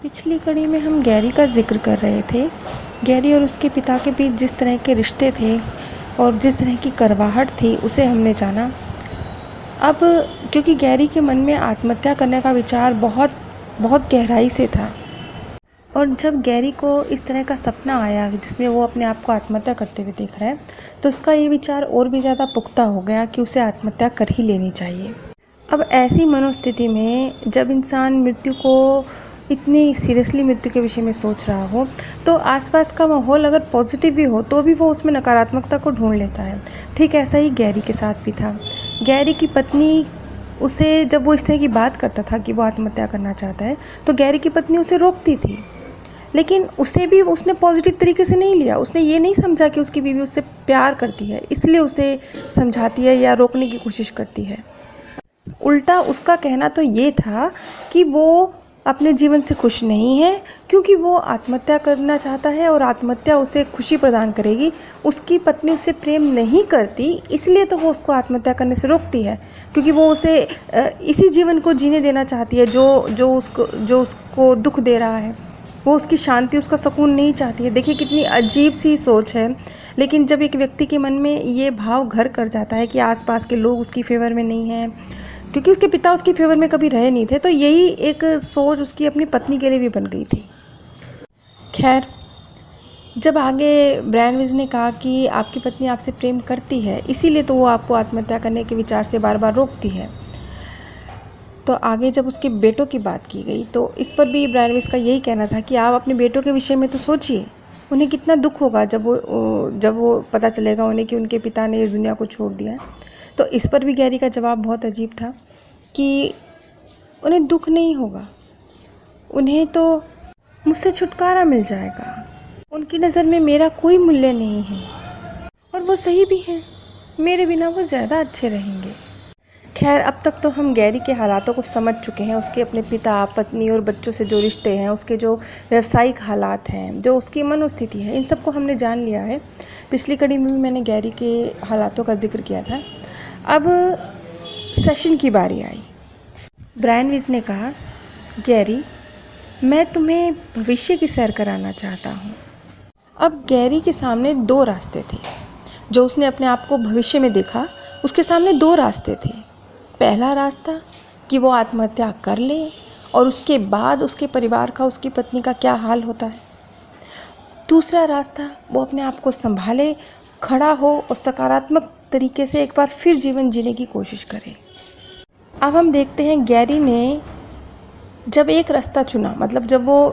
पिछली कड़ी में हम गैरी का ज़िक्र कर रहे थे। गैरी और उसके पिता के बीच जिस तरह के रिश्ते थे और जिस तरह की करवाहट थी उसे हमने जाना। अब क्योंकि गैरी के मन में आत्महत्या करने का विचार बहुत बहुत गहराई से था और जब गैरी को इस तरह का सपना आया जिसमें वो अपने आप को आत्महत्या करते हुए देख रहा है तो उसका ये विचार और भी ज़्यादा पुख्ता हो गया कि उसे आत्महत्या कर ही लेनी चाहिए। अब ऐसी मनोस्थिति में जब इंसान मृत्यु को इतनी सीरियसली मृत्यु के विषय में सोच रहा हो तो आसपास का माहौल अगर पॉजिटिव भी हो तो भी वो उसमें नकारात्मकता को ढूंढ लेता है। ठीक ऐसा ही गैरी के साथ भी था। गैरी की पत्नी उसे जब वो इस तरह की बात करता था कि वो आत्महत्या करना चाहता है तो गैरी की पत्नी उसे रोकती थी, लेकिन उसे भी उसने पॉजिटिव तरीके से नहीं लिया। उसने ये नहीं समझा कि उसकी बीवी उससे प्यार करती है इसलिए उसे समझाती है या रोकने की कोशिश करती है। उल्टा उसका कहना तो ये था कि वो अपने जीवन से खुश नहीं है क्योंकि वो आत्महत्या करना चाहता है और आत्महत्या उसे खुशी प्रदान करेगी। उसकी पत्नी उससे प्रेम नहीं करती इसलिए तो वो उसको आत्महत्या करने से रोकती है क्योंकि वो उसे इसी जीवन को जीने देना चाहती है जो उसको दुख दे रहा है। वो उसकी शांति उसका सुकून नहीं चाहती है। देखिए कितनी अजीब सी सोच है, लेकिन जब एक व्यक्ति के मन में ये भाव घर कर जाता है कि आसपास के लोग उसकी फेवर में नहीं हैं क्योंकि उसके पिता उसकी फेवर में कभी रहे नहीं थे, तो यही एक सोच उसकी अपनी पत्नी के लिए भी बन गई थी। खैर, जब आगे ब्रैनविज ने कहा कि आपकी पत्नी आपसे प्रेम करती है इसीलिए तो वो आपको आत्महत्या करने के विचार से बार बार रोकती है, तो आगे जब उसके बेटों की बात की गई तो इस पर भी ब्रैनविज का यही कहना था कि आप अपने बेटों के विषय में तो सोचिए, उन्हें कितना दुख होगा जब वो पता चलेगा उन्हें कि उनके पिता ने इस दुनिया को छोड़ दिया है। तो इस पर भी गैरी का जवाब बहुत अजीब था कि उन्हें दुख नहीं होगा, उन्हें तो मुझसे छुटकारा मिल जाएगा। उनकी नज़र में मेरा कोई मूल्य नहीं है और वो सही भी हैं, मेरे बिना वो ज़्यादा अच्छे रहेंगे। खैर, अब तक तो हम गैरी के हालातों को समझ चुके हैं। उसके अपने पिता, पत्नी और बच्चों से जो रिश्ते हैं, उसके जो व्यावसायिक हालात हैं, जो उसकी मनोस्थिति है, इन सबको हमने जान लिया है। पिछली कड़ी में भी मैंने गैरी के हालातों का जिक्र किया था। अब सेशन की बारी आई। ब्रैनविज ने कहा, गैरी, मैं तुम्हें भविष्य की सैर कराना चाहता हूँ। अब गैरी के सामने दो रास्ते थे। जो उसने अपने आप को भविष्य में देखा, उसके सामने दो रास्ते थे। पहला रास्ता कि वो आत्महत्या कर ले और उसके बाद उसके परिवार का, उसकी पत्नी का क्या हाल होता है। दूसरा रास्ता, वो अपने आप को संभाले, खड़ा हो और सकारात्मक तरीके से एक बार फिर जीवन जीने की कोशिश करे। अब हम देखते हैं गैरी ने जब एक रास्ता चुना, मतलब जब वो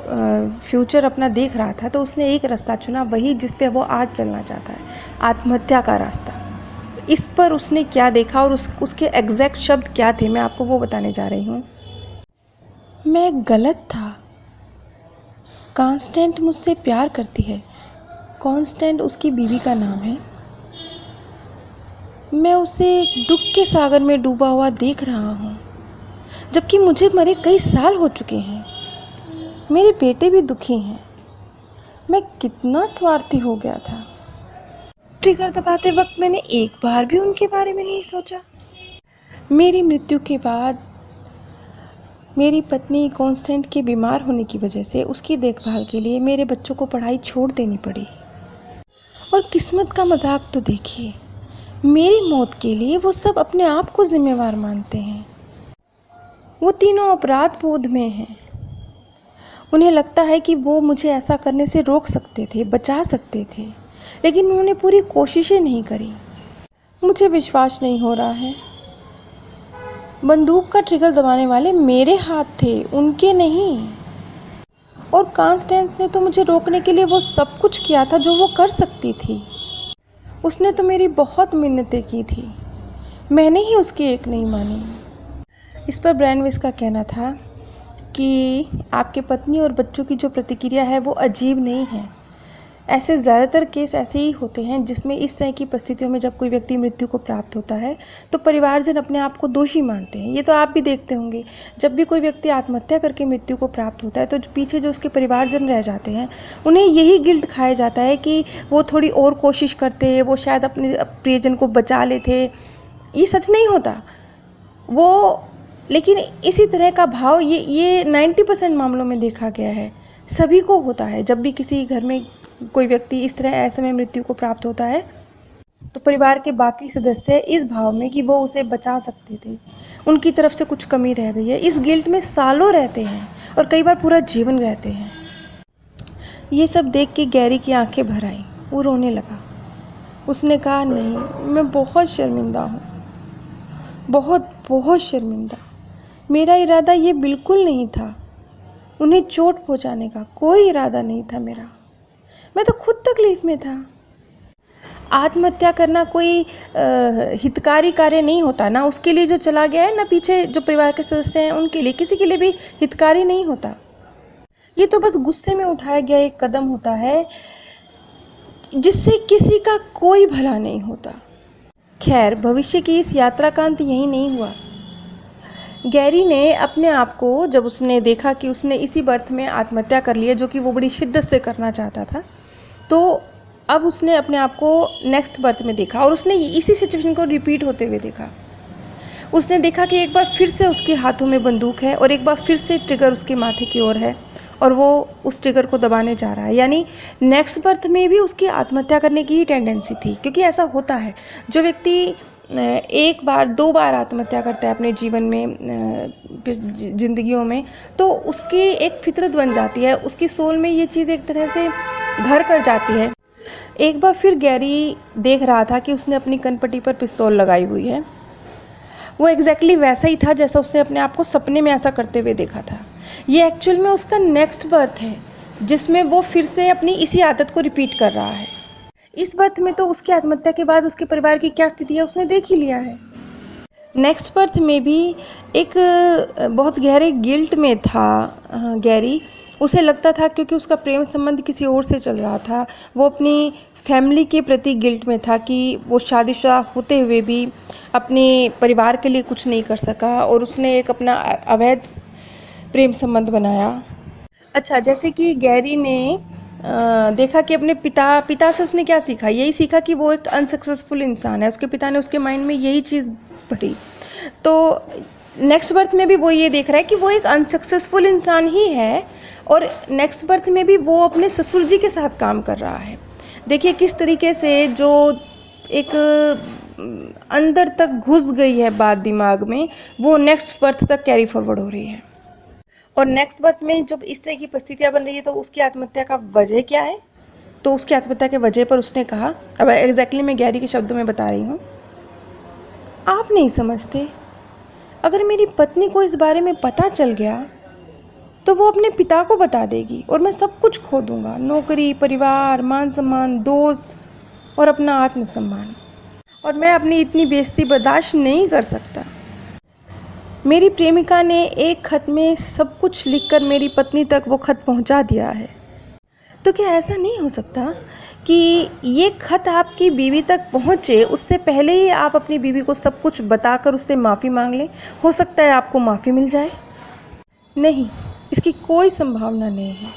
फ्यूचर अपना देख रहा था तो उसने एक रास्ता चुना, वही जिस पे वो आज चलना चाहता है, आत्महत्या का रास्ता। इस पर उसने क्या देखा और उसके एग्जैक्ट शब्द क्या थे, मैं आपको वो बताने जा रही हूँ। मैं गलत था। कॉन्स्टेंट मुझसे प्यार करती है। कॉन्स्टेंट उसकी बीवी का नाम है। मैं उसे दुख के सागर में डूबा हुआ देख रहा हूँ, जबकि मुझे मरे कई साल हो चुके हैं। मेरे बेटे भी दुखी हैं। मैं कितना स्वार्थी हो गया था। ट्रिगर दबाते वक्त मैंने एक बार भी उनके बारे में नहीं सोचा। मेरी मृत्यु के बाद मेरी पत्नी कॉन्स्टेंट के बीमार होने की वजह से उसकी देखभाल के लिए मेरे बच्चों को पढ़ाई छोड़ देनी पड़ी। और किस्मत का मजाक तो देखिए, मेरी मौत के लिए वो सब अपने आप को जिम्मेवार मानते हैं। वो तीनों अपराध बोध में हैं। उन्हें लगता है कि वो मुझे ऐसा करने से रोक सकते थे, बचा सकते थे, लेकिन उन्होंने पूरी कोशिशें नहीं करी। मुझे विश्वास नहीं हो रहा है। बंदूक का ट्रिगर दबाने वाले मेरे हाथ थे, उनके नहीं। और कॉन्स्टेंस ने तो मुझे रोकने के लिए वो सब कुछ किया था जो वो कर सकती थी। उसने तो मेरी बहुत मिन्नतें की थी, मैंने ही उसकी एक नहीं मानी। इस पर ब्रैनविज का कहना था कि आपके पत्नी और बच्चों की जो प्रतिक्रिया है वो अजीब नहीं है। ऐसे ज़्यादातर केस ऐसे ही होते हैं जिसमें इस तरह की परिस्थितियों में जब कोई व्यक्ति मृत्यु को प्राप्त होता है तो परिवारजन अपने आप को दोषी मानते हैं। ये तो आप भी देखते होंगे, जब भी कोई व्यक्ति आत्महत्या करके मृत्यु को प्राप्त होता है तो पीछे जो उसके परिवारजन रह जाते हैं उन्हें यही गिल्ट खाया जाता है कि वो थोड़ी और कोशिश करते, वो शायद अपने प्रियजन को बचा लेते। ये सच नहीं होता। वो लेकिन इसी तरह का भाव ये 90% मामलों में देखा गया है, सभी को होता है। जब भी किसी घर में कोई व्यक्ति इस तरह ऐसे में मृत्यु को प्राप्त होता है तो परिवार के बाकी सदस्य इस भाव में कि वो उसे बचा सकते थे, उनकी तरफ से कुछ कमी रह गई है, इस गिल्ट में सालों रहते हैं और कई बार पूरा जीवन रहते हैं। ये सब देख के गैरी की आंखें भर आईं, वो रोने लगा। उसने कहा, नहीं, मैं बहुत शर्मिंदा हूँ, बहुत बहुत शर्मिंदा। मेरा इरादा ये बिल्कुल नहीं था, उन्हें चोट पहुँचाने का कोई इरादा नहीं था मेरा। मैं तो खुद तकलीफ में था। आत्महत्या करना कोई हितकारी कार्य नहीं होता, ना उसके लिए जो चला गया है, ना पीछे जो परिवार के सदस्य हैं उनके लिए, किसी के लिए भी हितकारी नहीं होता। ये तो बस गुस्से में उठाया गया एक कदम होता है जिससे किसी का कोई भला नहीं होता। खैर, भविष्य की इस यात्रा का अंत यही नहीं हुआ। गैरी ने अपने आप को, जब उसने देखा कि उसने इसी बर्थ में आत्महत्या कर ली है, जो कि वो बड़ी शिद्दत से करना चाहता था, तो अब उसने अपने आप को नेक्स्ट बर्थ में देखा और उसने इसी सिचुएशन को रिपीट होते हुए देखा। उसने देखा कि एक बार फिर से उसके हाथों में बंदूक है और एक बार फिर से ट्रिगर उसके माथे की ओर है और वो उस ट्रिगर को दबाने जा रहा है। यानी नेक्स्ट बर्थ में भी उसकी आत्महत्या करने की ही टेंडेंसी थी, क्योंकि ऐसा होता है, जो व्यक्ति एक बार 2 बार आत्महत्या करता है अपने जीवन में, जिंदगियों में, तो उसकी एक फितरत बन जाती है, उसकी सोल में ये चीज़ एक तरह से घर कर जाती है। एक बार फिर गैरी देख रहा था कि उसने अपनी कनपट्टी पर पिस्तौल लगाई हुई है। वो एग्जैक्टली वैसा ही था जैसा उसने अपने आप को सपने में ऐसा करते हुए देखा था। ये एक्चुअल में उसका नेक्स्ट बर्थ है, जिसमें वो फिर से अपनी इसी आदत को रिपीट कर रहा है। इस बर्थ में तो उसकी आत्महत्या के बाद उसके परिवार की क्या स्थिति है उसने देख ही लिया है। नेक्स्ट बर्थ में भी एक बहुत गहरे गिल्ट में था गैरी। उसे लगता था, क्योंकि उसका प्रेम संबंध किसी और से चल रहा था, वो अपनी फैमिली के प्रति गिल्ट में था कि वो शादीशुदा होते हुए भी अपने परिवार के लिए कुछ नहीं कर सका और उसने एक अपना अवैध प्रेम संबंध बनाया। अच्छा, जैसे कि गैरी ने देखा कि अपने पिता से उसने क्या सीखा, यही सीखा कि वो एक अनसक्सेसफुल इंसान है। उसके पिता ने उसके माइंड में यही चीज़ पड़ी, तो नेक्स्ट बर्थ में भी वो ये देख रहा है कि वो एक अनसक्सेसफुल इंसान ही है और नेक्स्ट बर्थ में भी वो अपने ससुर जी के साथ काम कर रहा है। देखिए किस तरीके से जो एक अंदर तक घुस गई है बात दिमाग में, वो नेक्स्ट बर्थ तक कैरी फॉरवर्ड हो रही है। और नेक्स्ट बर्थ में जब इस तरह की परिस्थितियाँ बन रही है, तो उसकी आत्महत्या का वजह क्या है? तो उसकी आत्महत्या के वजह पर उसने कहा, अब एग्जैक्टली मैं गैरी के शब्दों में बता रही हूँ, आप नहीं समझते, अगर मेरी पत्नी को इस बारे में पता चल गया तो वो अपने पिता को बता देगी और मैं सब कुछ खो दूंगा, नौकरी, परिवार, मान सम्मान, दोस्त और अपना आत्मसम्मान, और मैं अपनी इतनी बेइज्जती बर्दाश्त नहीं कर सकता। मेरी प्रेमिका ने एक खत में सब कुछ लिखकर मेरी पत्नी तक वो खत पहुंचा दिया है। तो क्या ऐसा नहीं हो सकता कि ये खत आपकी बीवी तक पहुंचे उससे पहले ही आप अपनी बीवी को सब कुछ बताकर उससे माफ़ी मांग लें? हो सकता है आपको माफ़ी मिल जाए। नहीं, इसकी कोई संभावना नहीं है।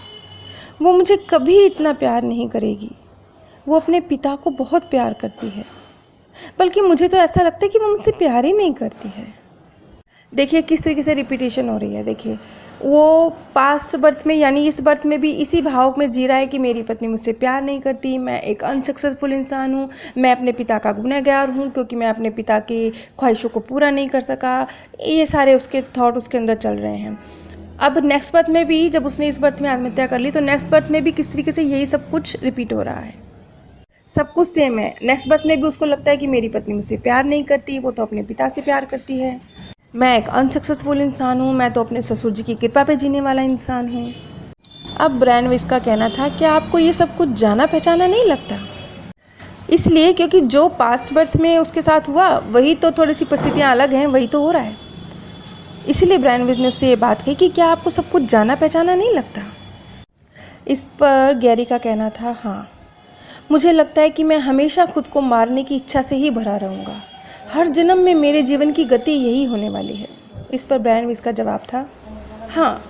वो मुझे कभी इतना प्यार नहीं करेगी। वो अपने पिता को बहुत प्यार करती है, बल्कि मुझे तो ऐसा लगता है कि वो मुझसे प्यार ही नहीं करती है। देखिए किस तरीके से रिपीटेशन हो रही है। देखिए वो पास्ट बर्थ में, यानी इस बर्थ में भी इसी भाव में जी रहा है कि मेरी पत्नी मुझसे प्यार नहीं करती, मैं एक अनसक्सेसफुल इंसान हूँ, मैं अपने पिता का गुनहगार हूँ क्योंकि मैं अपने पिता की ख्वाहिशों को पूरा नहीं कर सका। ये सारे उसके थॉट उसके अंदर चल रहे हैं। अब नेक्स्ट बर्थ में भी जब उसने इस बर्थ में आत्महत्या कर ली, तो नेक्स्ट बर्थ में भी किस तरीके से यही सब कुछ रिपीट हो रहा है। सब कुछ सेम है। नेक्स्ट बर्थ में भी उसको लगता है कि मेरी पत्नी मुझसे प्यार नहीं करती, वो तो अपने पिता से प्यार करती है। मैं एक अनसक्सेसफुल इंसान हूँ, मैं तो अपने ससुर जी की कृपा पे जीने वाला इंसान हूँ। अब ब्रैनविस का कहना था कि आपको ये सब कुछ जाना पहचाना नहीं लगता, इसलिए क्योंकि जो पास्ट बर्थ में उसके साथ हुआ वही तो थोड़ी सी परिस्थितियाँ अलग हैं, वही तो हो रहा है। इसलिए ब्रैनविस ने उससे ये बात कही कि क्या आपको सब कुछ जाना पहचाना नहीं लगता। इस पर गैरी का कहना था, हाँ, मुझे लगता है कि मैं हमेशा खुद को मारने की इच्छा से ही भरा रहूँगा। हर जन्म में मेरे जीवन की गति यही होने वाली है। इस पर ब्रैनविस का जवाब था, हाँ,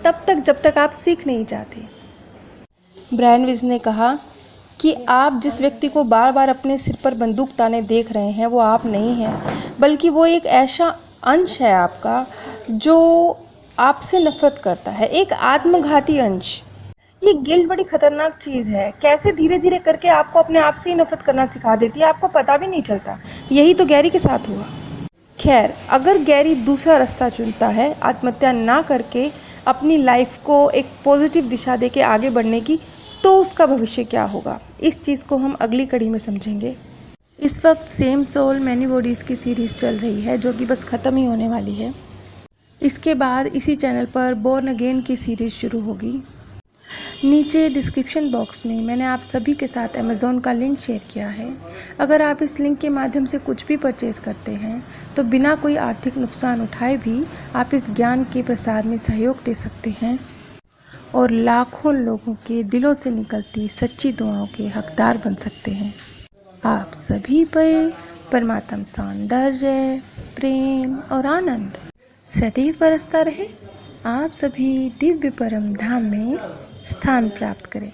तब तक जब तक आप सीख नहीं जाते। ब्रैनविस ने कहा कि आप जिस व्यक्ति को बार बार अपने सिर पर बंदूक ताने देख रहे हैं वो आप नहीं हैं, बल्कि वो एक ऐसा अंश है आपका जो आपसे नफरत करता है, एक आत्मघाती अंश। ये गिल्ट बड़ी खतरनाक चीज़ है, कैसे धीरे धीरे करके आपको अपने आप से ही नफरत करना सिखा देती है, आपको पता भी नहीं चलता। यही तो गैरी के साथ हुआ। खैर, अगर गैरी दूसरा रास्ता चुनता है, आत्महत्या ना करके अपनी लाइफ को एक पॉजिटिव दिशा दे के आगे बढ़ने की, तो उसका भविष्य क्या होगा, इस चीज़ को हम अगली कड़ी में समझेंगे। इस वक्त सेम सोल मैनी बॉडीज़ की सीरीज़ चल रही है, जो कि बस ख़त्म ही होने वाली है। इसके बाद इसी चैनल पर बोर्न अगेन की सीरीज़ शुरू होगी। नीचे डिस्क्रिप्शन बॉक्स में मैंने आप सभी के साथ अमेज़ॉन का लिंक शेयर किया है। अगर आप इस लिंक के माध्यम से कुछ भी परचेज़ करते हैं तो बिना कोई आर्थिक नुकसान उठाए भी आप इस ज्ञान के प्रसार में सहयोग दे सकते हैं और लाखों लोगों के दिलों से निकलती सच्ची दुआओं के हकदार बन सकते हैं। आप सभी पर परमात्म सौंदर्य, प्रेम और आनंद सदैव बरसता रहे। आप सभी दिव्य परम धाम में स्थान प्राप्त करें।